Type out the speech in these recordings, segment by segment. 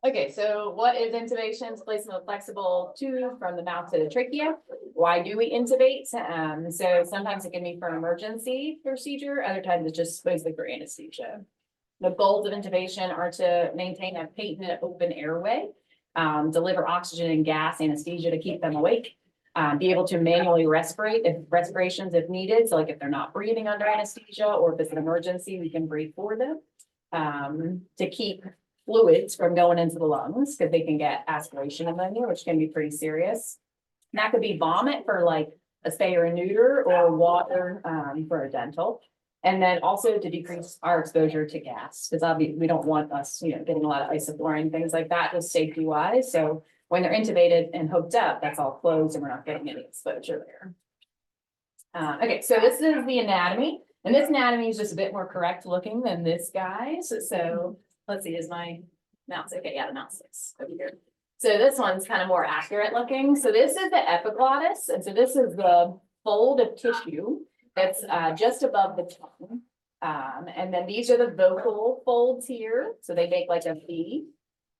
Okay, so what is intubation? It's placement of flexible tube from the mouth to the trachea. Why do we intubate? So sometimes it can be for emergency procedure, other times it's just supposedly for anesthesia. The goals of intubation are to maintain a patent open airway, deliver oxygen and gas anesthesia to keep them awake, be able to manually respirate if respirations if needed. So like if they're not breathing under anesthesia or if it's an emergency, we can breathe for them. To keep fluids from going into the lungs because they can get aspiration pneumonia, which can be pretty serious. And that could be vomit for like a spay or a neuter or water for a dental. And then also to decrease our exposure to gas because obviously we don't want us, getting a lot of isoflurane, things like that, just safety wise. So when they're intubated and hooked up, that's all closed and we're not getting any exposure there. Okay, so this is the anatomy. And this anatomy is just a bit more correct looking than this guy's. So let's see, is my mouse? Okay, yeah, the mouse is over here. So this one's kind of more accurate looking. So this is the epiglottis. And so this is the fold of tissue that's just above the tongue. And then these are the vocal folds here. So they make like a V.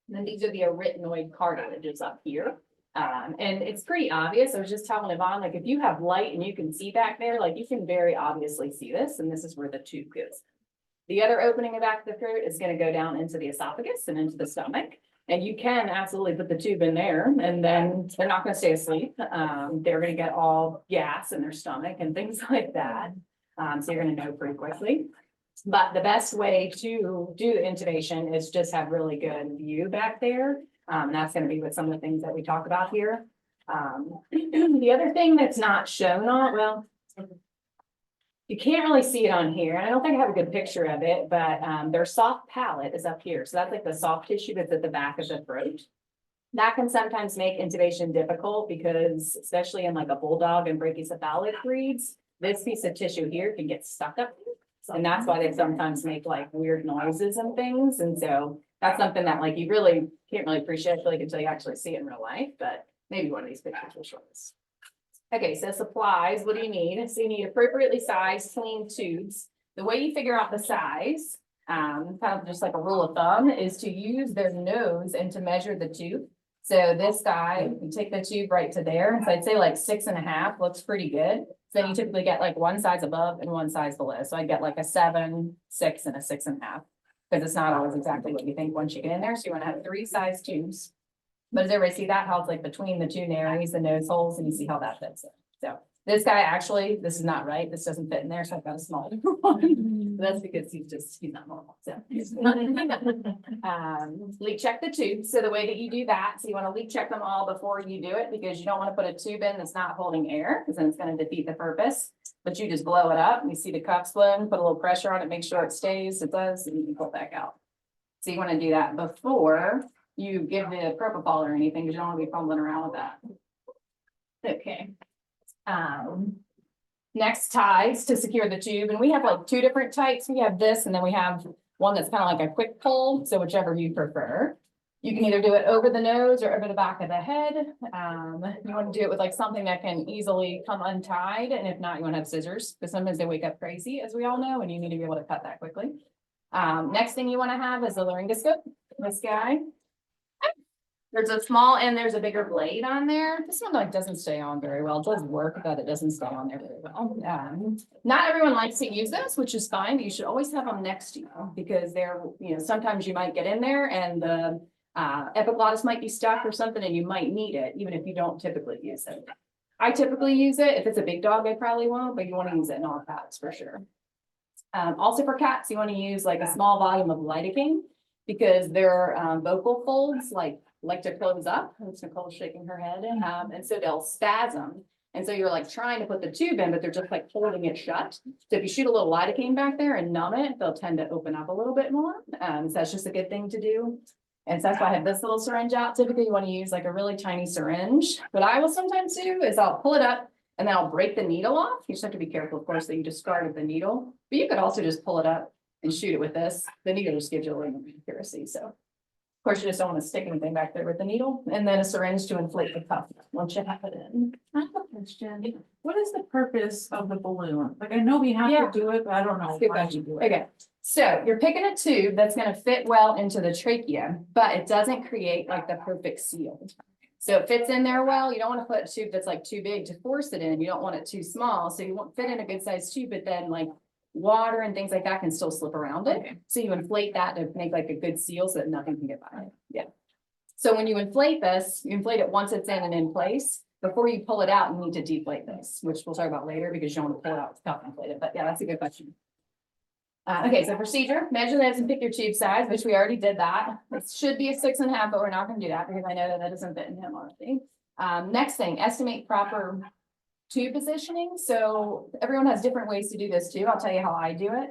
And then these are the arytenoid cartilages up here. And it's pretty obvious. I was just telling Yvonne, like if you have light and you can see back there, like you can very obviously see this, and this is where the tube goes. The other opening in the back of the throat is going to go down into the esophagus and into the stomach. And you can absolutely put the tube in there and then they're not going to stay asleep. They're going to get all gas in their stomach and things like that. So you're going to know pretty quickly. But the best way to do the intubation is just have really good view back there. That's going to be with some of the things that we talk about here. The other thing that's not shown on, well, you can't really see it on here. And I don't think I have a good picture of it, but their soft palate is up here. So that's like the soft tissue that's at the back of the throat. That can sometimes make intubation difficult because especially in like a bulldog and brachycephalic breeds, this piece of tissue here can get stuck up here. And that's why they sometimes make like weird noises and things. And so that's something that like you really can't really appreciate like until you actually see it in real life, but maybe one of these pictures will show us. Okay, so supplies, what do you need? So you need appropriately sized clean tubes. The way you figure out the size, kind of just like a rule of thumb, is to use their nose and to measure the tube. So this guy, you take the tube right to there. So I'd say like 6.5 looks pretty good. So then you typically get like one size above and one size below. So I get like a 7, 6, and a 6.5. Because it's not always exactly what you think once you get in there. So you want to have 3 size tubes. But does everybody see that? How it's like between the two nares, the nose holes, and you see how that fits in. So this guy actually, this is not right. This doesn't fit in there. So I've got a small one. That's because he's not normal. So leak check the tubes. So the way that you do that, so you want to leak check them all before you do it because you don't want to put a tube in that's not holding air because then it's going to defeat the purpose. But you just blow it up. You see the cups blowing, put a little pressure on it, make sure it stays, it does, and you can pull it back out. So you want to do that before you give the propofol or anything because you don't want to be fumbling around with that. Okay. Next, ties to secure the tube. And we have like 2 different types. We have this, and then we have one that's kind of like a quick pull. So whichever you prefer. You can either do it over the nose or over the back of the head. You want to do it with like something that can easily come untied. And if not, you want to have scissors because sometimes they wake up crazy, as we all know, and you need to be able to cut that quickly. Next thing you want to have is a laryngoscope. This guy. There's a small and there's a bigger blade on there. This one like doesn't stay on very well. It does work, but it doesn't stay on there very well. Not everyone likes to use this, which is fine. But you should always have them next to you because they're, sometimes you might get in there and the epiglottis might be stuck or something and you might need it, even if you don't typically use it. I typically use it. If it's a big dog, I probably won't, but you want to use it in all cats for sure. Also for cats, you want to use like a small volume of lidocaine because their vocal folds like to close up. It's Nicole shaking her head, and so they'll spasm. And so you're like trying to put the tube in, but they're just like holding it shut. So if you shoot a little lidocaine back there and numb it, they'll tend to open up a little bit more. So that's just a good thing to do. And so that's why I have this little syringe out. Typically you want to use like a really tiny syringe. What I will sometimes do is I'll pull it up and then I'll break the needle off. You just have to be careful, of course, that you discarded the needle, but you could also just pull it up and shoot it with this. The needle just gives you a little more accuracy. So Of course, you just don't want to stick anything back there with the needle, and then a syringe to inflate the cuff once you have it in. I have a question. What is the purpose of the balloon? Like, I know we have Yeah. to do it, but I don't know Good why question. you do it. Okay, so you're picking a tube that's gonna fit well into the trachea, but it doesn't create like the perfect seal. So it fits in there well. You don't want to put a tube that's like too big to force it in. You don't want it too small, so you won't fit in a good sized tube, but then like water and things like that can still slip around it. Okay. So you inflate that to make like a good seal so that nothing can get by it. Yeah. So when you inflate this, you inflate it once it's in and in place. Before you pull it out, you need to deflate this, which we'll talk about later because you don't want to pull it out without inflated. But yeah, that's a good question. Okay, so procedure, measure this and pick your tube size, which we already did that. It should be a 6.5, but we're not gonna do that because I know that doesn't fit in him already. Next thing, estimate proper tube positioning. So everyone has different ways to do this too. I'll tell you how I do it.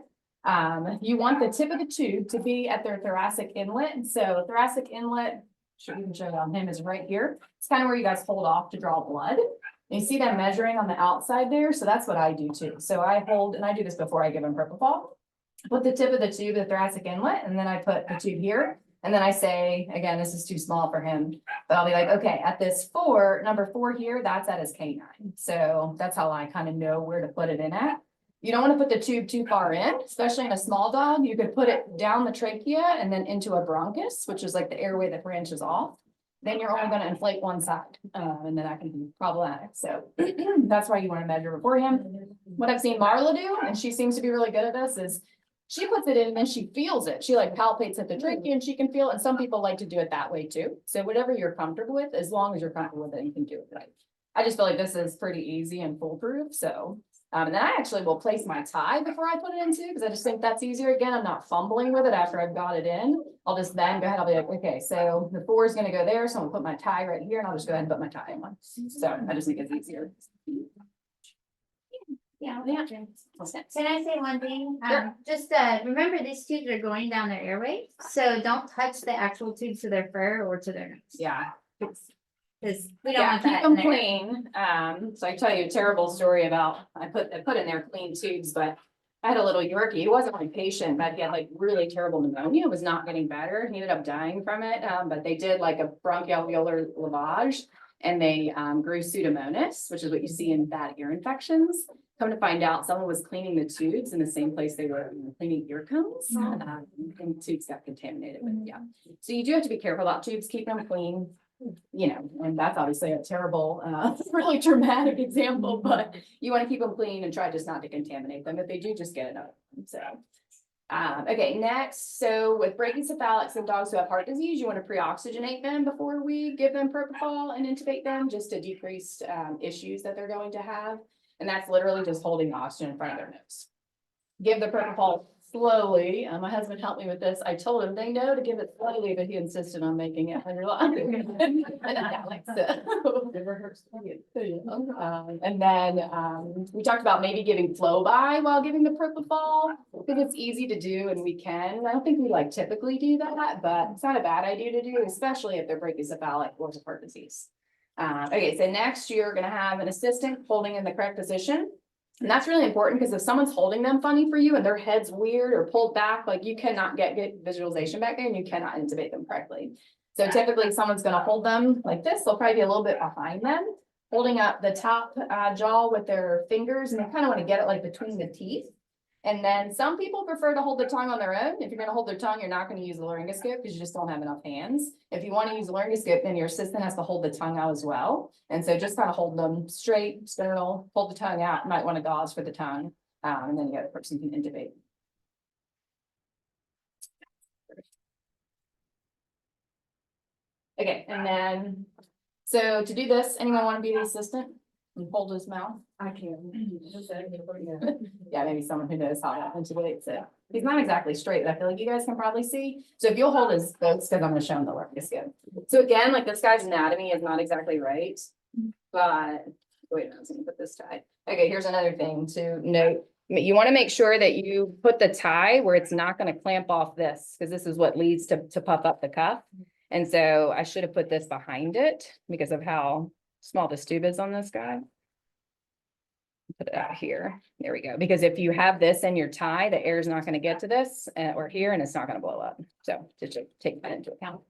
You want the tip of the tube to be at their thoracic inlet. So thoracic inlet, sure you can show it on him, is right here. It's kind of where you guys hold off to draw blood. And you see them measuring on the outside there. So that's what I do too. So I hold, and I do this before I give them propofol. Put the tip of the tube, the thoracic inlet, and then I put the tube here. And then I say, again, this is too small for him, but I'll be like, okay, at this number 4 here, that's at his canine. So that's how I kind of know where to put it in at. You don't want to put the tube too far in, especially in a small dog. You could put it down the trachea and then into a bronchus, which is like the airway that branches off. Then you're only going to inflate one side, and then that can be problematic. So that's why you want to measure beforehand. What I've seen Marla do, and she seems to be really good at this, is she puts it in and then she feels it. She like palpates at the trachea and she can feel it. And some people like to do it that way too. So whatever you're comfortable with, as long as you're comfortable with it, you can do it right. I just feel like this is pretty easy and foolproof. So, and then I actually will place my tie before I put it in too, because I just think that's easier. Again, I'm not fumbling with it after I've got it in. I'll just then go ahead. I'll be like, okay, so the 4 is going to go there. So I'm gonna put my tie right here and I'll just go ahead and put my tie in one. So I just think it's easier. Yeah. Can I say one thing? Sure. Just remember these tubes are going down their airway, so don't touch the actual tubes to their fur or to their nose. Yeah. Because we don't want Keep that them in there. clean. So I tell you a terrible story about, I put in there clean tubes, but I had a little Yorkie. He wasn't my patient, but he had like really terrible pneumonia. It was not getting better. He ended up dying from it. But they did like a bronchoalveolar lavage and they grew Pseudomonas, which is what you see in bad ear infections. Come to find out, someone was cleaning the tubes in the same place they were cleaning ear cones, and tubes got contaminated with, yeah. So you do have to be careful about tubes, keep them clean, you know, and that's obviously a terrible, really dramatic example, but you want to keep them clean and try just not to contaminate them. If they do, just get another one. So, okay, next, so with brachycephalics and dogs who have heart disease, you want to pre-oxygenate them before we give them propofol and intubate them, just to decrease issues that they're going to have. And that's literally just holding oxygen in front of their nose. Give the propofol slowly. My husband helped me with this. I told him they know to give it slowly, but he insisted on making it and then we talked about maybe giving flow by while giving the propofol, because it's easy to do and we can. I don't think we like typically do that, but it's not a bad idea to do, especially if they're brachycephalic or heart disease. Okay, so next you're gonna have an assistant holding in the correct position. And that's really important because if someone's holding them funny for you and their head's weird or pulled back, like you cannot get good visualization back there and you cannot intubate them correctly. So typically someone's gonna hold them like this. They'll probably be a little bit behind them, holding up the top jaw with their fingers, and they kind of want to get it like between the teeth. And then some people prefer to hold the tongue on their own. If you're going to hold their tongue, you're not going to use the laryngoscope because you just don't have enough hands. If you want to use the laryngoscope, then your assistant has to hold the tongue out as well. And so just kind of hold them straight, sternal, hold the tongue out. You might want to gauze for the tongue. And then the other person can intubate. Okay, and then, so to do this, anyone want to be the assistant and hold his mouth? I can. Yeah, maybe someone who knows how to intubate. So he's not exactly straight, but I feel like you guys can probably see. So if you'll hold his votes, because I'm going to show him the laryngoscope. So again, like this guy's anatomy is not exactly right, but wait, I was going to put this tie. Okay, here's another thing to note. You want to make sure that you put the tie where it's not going to clamp off this, because this is what leads to puff up the cuff. And so I should have put this behind it because of how small this tube is on this guy. Put it out here. There we go. Because if you have this in your tie, the air is not going to get to this or here, and it's not going to blow up. So just take that into account.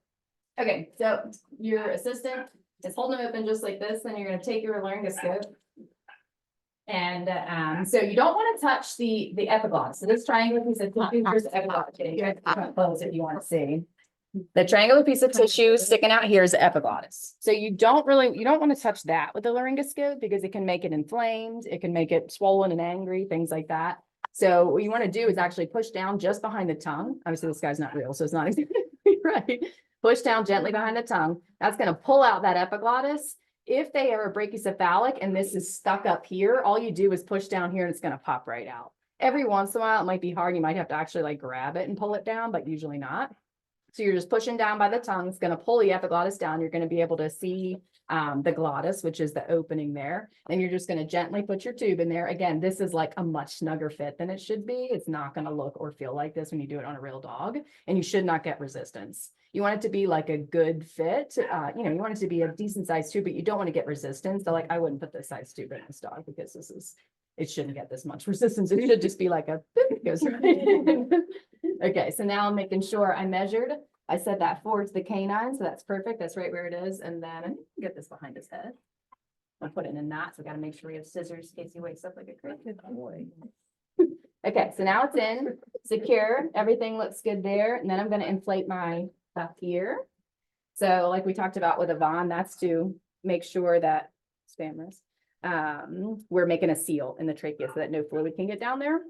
Okay, so your assistant is holding them open just like this, then you're gonna take your laryngoscope. And, so you don't wanna touch the epiglottis. So this triangular piece of tissue, here's the epiglottis. Okay, you guys can come close if you wanna see. The triangular piece of tissue sticking out here is the epiglottis. So you don't wanna touch that with the laryngoscope because it can make it inflamed, it can make it swollen and angry, things like that. So what you wanna do is actually push down just behind the tongue. Obviously, this guy's not real, so it's not exactly right. Push down gently behind the tongue. That's gonna pull out that epiglottis. If they are brachycephalic and this is stuck up here, all you do is push down here and it's gonna pop right out. Every once in a while, it might be hard. You might have to actually like grab it and pull it down, but usually not. So you're just pushing down by the tongue. It's gonna pull the epiglottis down. You're gonna be able to see the glottis, which is the opening there. And you're just gonna gently put your tube in there. Again, this is like a much snugger fit than it should be. It's not gonna look or feel like this when you do it on a real dog, and you should not get resistance. You want it to be like a good fit. You know, you want it to be a decent sized tube, but you don't want to get resistance. So like, I wouldn't put this size tube in this dog because it shouldn't get this much resistance. It should just be like a, it goes right. Okay, so now I'm making sure I measured. I said that forward to the canine, so that's perfect. That's right where it is. And then get this behind his head. I'll put it in a knot, so we gotta make sure we have scissors in case he wakes up like a crazy boy. Okay, so now it's in, secure, everything looks good there, and then I'm gonna inflate my cuff here. So like we talked about with Yvonne, that's to make sure that, spammers, we're making a seal in the trachea so that no fluid can get down there.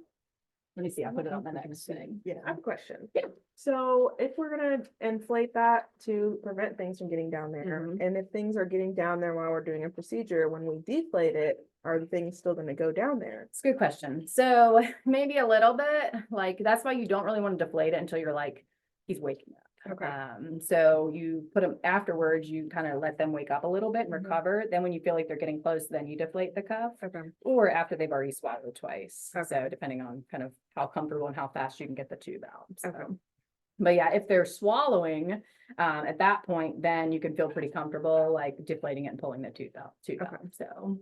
Let me see, I'll put it on the next thing. Yeah, I have a question. Yeah. So if we're gonna inflate that to prevent things from getting down there, Mhm. and if things are getting down there while we're doing a procedure, when we deflate it, are the things still gonna go down there? It's a good question. So maybe a little bit, like, that's why you don't really want to deflate it until you're like, he's waking up. Okay. So you put them afterwards, you kind of let them wake up a little bit and Mhm. recover. Then when you feel like they're getting close, then you deflate the cuff. Okay. Or after they've already swallowed twice. Okay. So depending on kind of how comfortable and how fast you can get the tube out. So. Okay. But yeah, if they're swallowing, at that point, then you can feel pretty comfortable, like deflating it and pulling the tube out. Okay. So,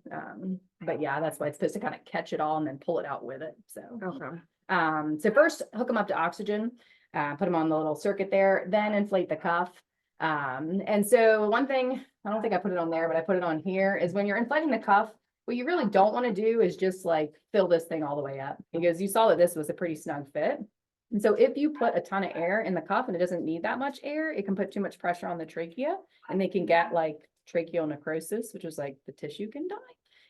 but yeah, that's why it's supposed to kind of catch it all and then pull it out with it. So. Okay. So first hook them up to oxygen, put them on the little circuit there, then inflate the cuff. And so one thing, I don't think I put it on there, but I put it on here, is when you're inflating the cuff, what you really don't want to do is just like fill this thing all the way up, because you saw that this was a pretty snug fit. And so if you put a ton of air in the cuff and it doesn't need that much air, it can put too much pressure on the trachea, and they can get like tracheal necrosis, which is like the tissue can die.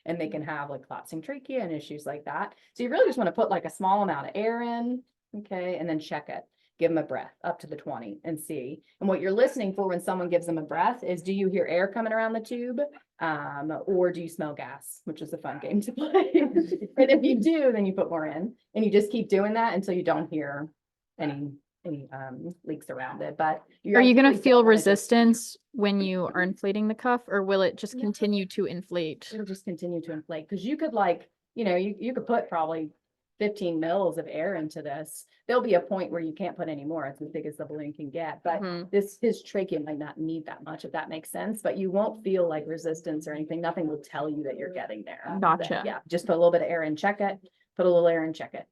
And they can have like collapsing trachea and issues like that. So you really just want to put like a small amount of air in, okay, and then check it. Give them a breath up to the 20 and see. And what you're listening for when someone gives them a breath is, do you hear air coming around the tube? Or do you smell gas, which is a fun game to play. And if you do, then you put more in, and you just keep doing that until you don't hear any leaks around it. But Are you gonna ideally feel don't wanna just- resistance when you are inflating the cuff, or will it just No. continue to inflate? It'll just continue to inflate, because you could like, you could put probably 15 mils of air into this. There'll be a point where you can't put any more. It's as big as the balloon can get, but Mhm. his trachea might not need that much, if that makes sense, but you won't feel like resistance or anything. Nothing will tell you that you're getting there. But Gotcha. yeah, just put a little bit of air in, check it, put a little air in, check it.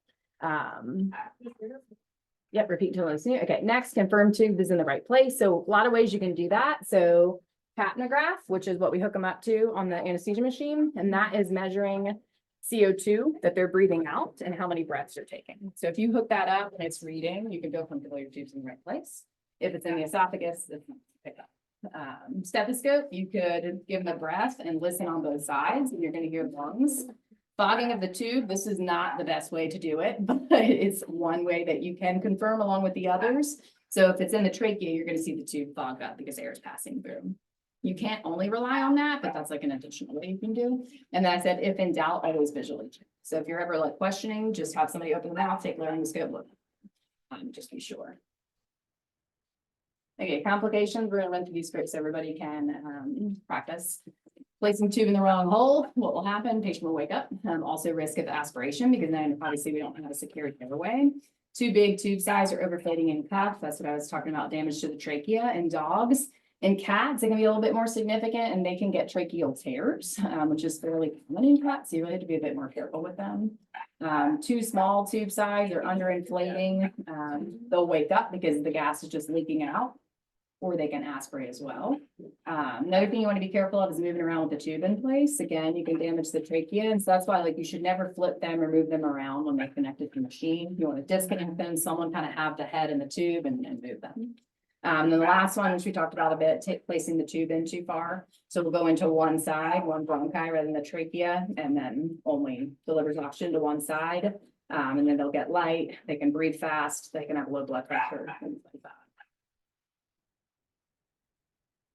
Yep, repeat until it's new. Okay, next, confirm tube is in the right place. So a lot of ways you can do that. So capnograph, which is what we hook them up to on the anesthesia machine, and that is measuring CO2 that they're breathing out and how many breaths they're taking. So if you hook that up and it's reading, you can go from your tubes in the right place. If it's in the esophagus, it's not pick up. Stethoscope, you could give them a breath and listen on both sides, and you're going to hear lungs. Fogging of the tube, this is not the best way to do it, but it's one way that you can confirm along with the others. So if it's in the trachea, you're going to see the tube fog up because air is passing through. You can't only rely on that, but that's like an additional way you can do. And then I said, if in doubt, always visually check. So if you're ever like questioning, just have somebody open the mouth, take laryngoscope, look. Just be sure. Okay, complications, we're gonna run through these quick so everybody can practice. Placing tube in the wrong hole, what will happen? Patient will wake up. Also risk of aspiration, because then obviously we don't have a secured airway. Too big tube size or overflating in cuff. That's what I was talking about, damage to the trachea in dogs. In cats, it can be a little bit more significant, and they can get tracheal tears, which is fairly common in cats. So you really have to be a bit more careful with them. Too small tube size or underinflating, they'll wake up because the gas is just leaking out. or they can aspirate as well. Another thing you want to be careful of is moving around with the tube in place. Again, you can damage the trachea, and so that's why like you should never flip them or move them around when they're connected to the machine. You want to disconnect them, someone kind of have the head in the tube and move them. Then the last one, which we talked about a bit, placing the tube in too far. So we'll go into one side, one bronchi rather than the trachea, and then only delivers oxygen to one side. And then they'll get light, they can breathe fast, they can have low blood pressure, things like that.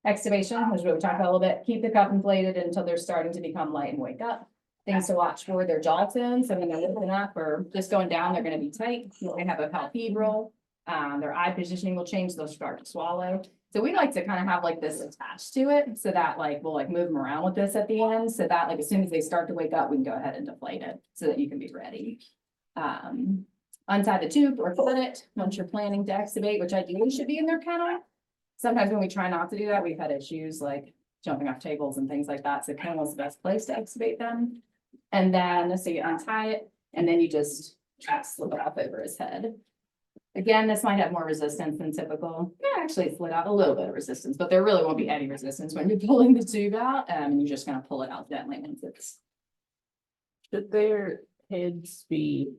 Extubation, which is what we talked about a little bit, keep the cup inflated until they're starting to become light and wake up. Things to watch for, their jaw tone, so when they're lifting up or just going down, they're gonna be tight. They have a palpebral. Their eye positioning will change, they'll start to swallow. So we like to kind of have like this attached to it, so that like, we'll like move them around with this at the end, so that like as soon as they start to wake up, we can go ahead and deflate it, so that you can be ready. Untie the tube or put it once you're planning to extubate, which ideally should be in their kennel. Sometimes when we try not to do that, we've had issues like jumping off tables and things like that, so kennel is the best place to extubate them. And then, so you untie it, and then you just try to slip it up over his head. Again, this might have more resistance than typical. Yeah, actually, it's let out a little bit of resistance, but there really won't be any resistance when you're pulling the tube out, and you're just gonna pull it out gently once it's. Should their heads be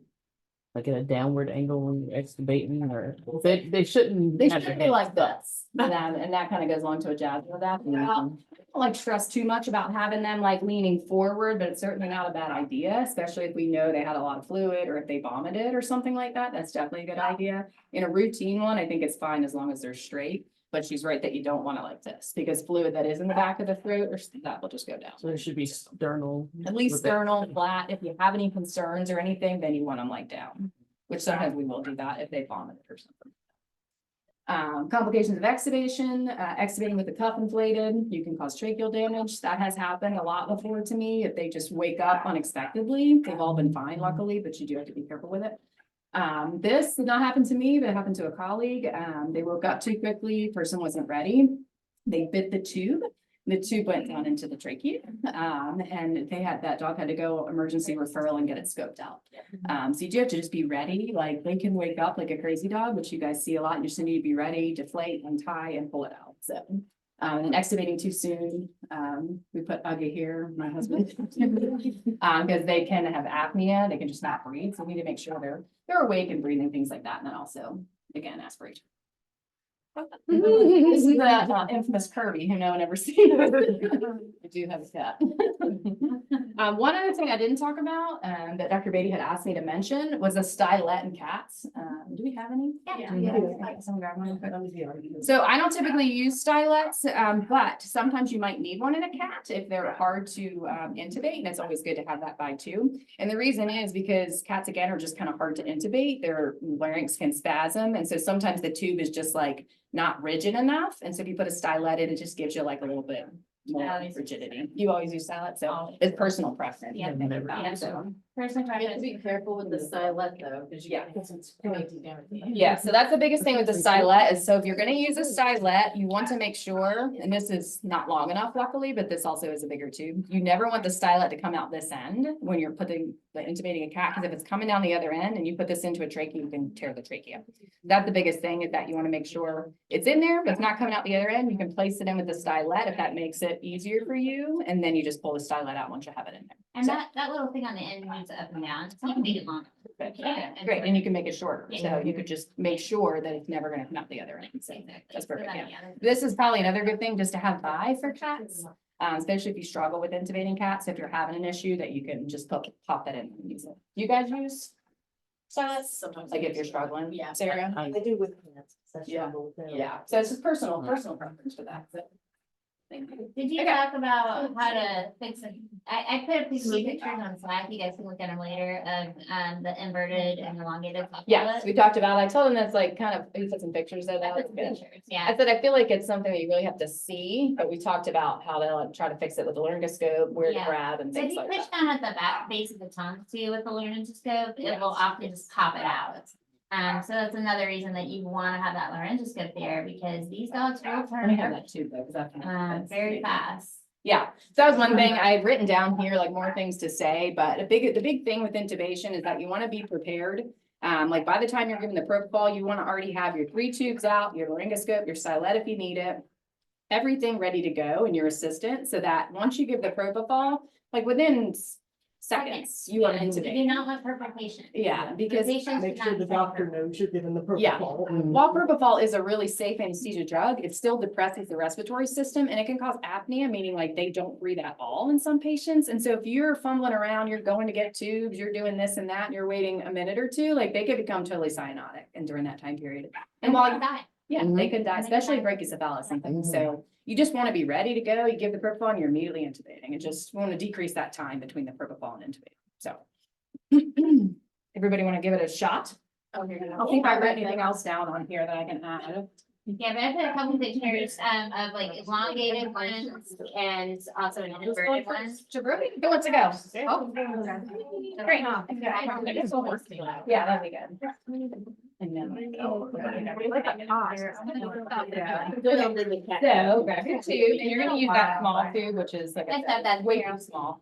like at a downward angle when you're extubating, or they shouldn't? They have should their be heads like stuck? this, and that kind of goes along to a jazz with that. I don't like stress too much about having them like leaning forward, but it's certainly not a bad idea, especially if we know they had a lot of fluid or if they vomited or something like that. That's definitely a good idea. In a routine one, I think it's fine as long as they're straight, but she's right that you don't want to like this because fluid that is in the back of the throat or that will just go down. So there should be sternal. At least with it. sternal, flat. If you have any concerns or anything, then you want them like down, which sometimes we will do that if they vomited or something. Complications of extubation, extubating with the cuff inflated, you can cause tracheal damage. That has happened a lot before to me. If they just wake up unexpectedly, they've all been fine luckily, but you do have to be careful with it. This did not happen to me, but it happened to a colleague. They woke up too quickly, person wasn't ready. They bit the tube. The tube went down into the trachea, and that dog had to go emergency referral and get it scoped out. So you do have to just be ready, like they can wake up like a crazy dog, which you guys see a lot, you just need to be ready, deflate, untie, and pull it out, so. And extubating too soon, we put Ugga here, my husband. Because they can have apnea, they can just not breathe, so we need to make sure they're awake and breathing, things like that, and then also, again, aspiration. This is the infamous Kirby, who no one ever sees. I do have a cat. One other thing I didn't talk about, that Dr. Beatty had asked me to mention was a stylet in cats. Do we have any? Yeah. Someone grab one. So I don't typically use stylets, but sometimes you might need one in a cat if they're hard to intubate, and it's always good to have that by too. And the reason is because cats again are just kind of hard to intubate. Their larynx can spasm, and so sometimes the tube is just like not rigid enough. And so if you put a stylet in, it just gives you like a little bit more rigidity. You always use stylet, so it's personal preference. Yeah. So. Personal You have to preference. be careful with the stylet though, because Yeah. it's going to damage. Yeah, so that's the biggest thing with the stylet is, so if you're gonna use a stylet, you want to make sure, and this is not long enough luckily, but this also is a bigger tube. You never want the stylet to come out this end when you're intubating a cat, because if it's coming down the other end and you put this into a trachea, you can tear the trachea. That's the biggest thing, is that you wanna make sure it's in there, but it's not coming out the other end. You can place it in with the stylet if that makes it easier for you, and then you just pull the stylet out once you have it in there. And that little thing on the end moves up and down. So you can make it long. Okay, great, and you can make it shorter, so you could just make sure that it's never gonna come out the other end. So that's perfect, yeah. This is probably another good thing just to have by for cats, especially if you struggle with intubating cats, if you're having an issue that you can just pop that in and use it. You guys use stylets? Sometimes. Like if you're struggling, Yeah. Sarah? I do with plants. Yeah. Yeah, so it's just personal preference for that, so. Thank you. Did you Okay. talk about how to fix it? I put a few pictures on Slack, you guys can look at them later, of the inverted and elongated. Yes, we talked about, I told them that's like kind of, we put some pictures of that. That's Good. pictures, yeah. I said, I feel like it's something that you really have to see, but we talked about how to like try to fix it with the laryngoscope, where to Yeah. grab and So if things you like push that. down at the back base of the tongue too with the laryngoscope, it will often just pop it out. So that's another reason that you wanna have that laryngoscope there, because these dogs will Let turn me have that too, though, because very fast. Yeah, so that was one thing I've written down here, like more things to say, but the big thing with intubation is that you want to be prepared. Like by the time you're giving the propofol, you want to already have your 3 tubes out, your laryngoscope, your stylet if you need it. Everything ready to go and your assistant, so that once you give the propofol, like within seconds, you are You do intubated. not want perfect patients. Yeah, The because patients Make do sure not the deserve doctor perfect. knows you're giving the Yeah. propofol. while propofol is a really safe anesthesia drug, it still depresses the respiratory system and it can cause apnea, meaning like they don't breathe at all in some patients. And so if you're fumbling around, you're going to get tubes, you're doing this and that, and you're waiting a minute or two, like they could become totally cyanotic and during that time period. And while, Die. yeah, they could die, especially brachycephalus and things. So you just want to be ready to go. You give the propofol and you're immediately intubating and just want to decrease that time between the propofol and intubating. So everybody want to give it a shot? I'll see if I wrote anything else down on here that I can add. Yeah, but I put a couple pictures, of like elongated ones and also inverted ones. Jabroni, good one to go. Oh, great. Yeah, that'd be good. And then. So grab your tube and you're gonna use that small tube, which is like I That's said, that way too small.